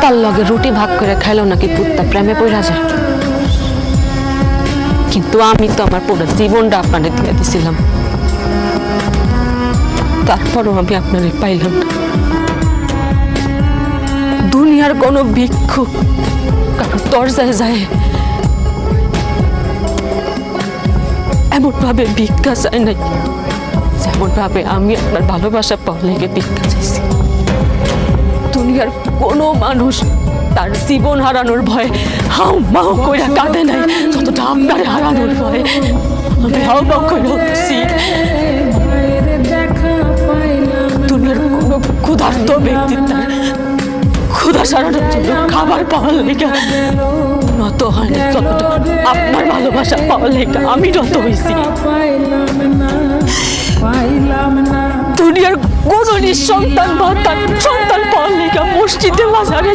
কুত্তার লগে রুটি ভাগ করে খাইলো নাকি কুত্তা প্রেমে পড়া যায়। কিন্তু আমি তো আমার পুরো জীবনটা আপনাদের দিয়ে দিছিলাম, তারপরও আমি আপনাদের পাইলাম না। দুনিয়ার কোনো ভিক্ষুক কারো দরজায় যায় এমন ভাবে ভিক্ষা চায় নাই, যেমন ভাবে আমি আপনার ভালোবাসা পাওয়ার লেগে ভিক্ষা চাইছি। দুনিয়ার কোনো মানুষ তার জীবন হারানোর ভয়ে হাউ মাউ করে কাঁদে নাই যতটা আপনার হারানোর ভয়ে আমি হাউ মাউ করে উঠছি। দুনিয়ার কোনো ক্ষুধার্ত ব্যক্তি তার ক্ষুধা সারানোর জন্য খাবার পাওয়ার লেগে নত হয় না যতটা আপনার ভালোবাসা পাওয়ার লেগে আমি নত হয়েছি। দুনিয়ার কোন নিঃসন্তান বা তার সন্তান পাওয়ার লেগে মসজিদে মাজারে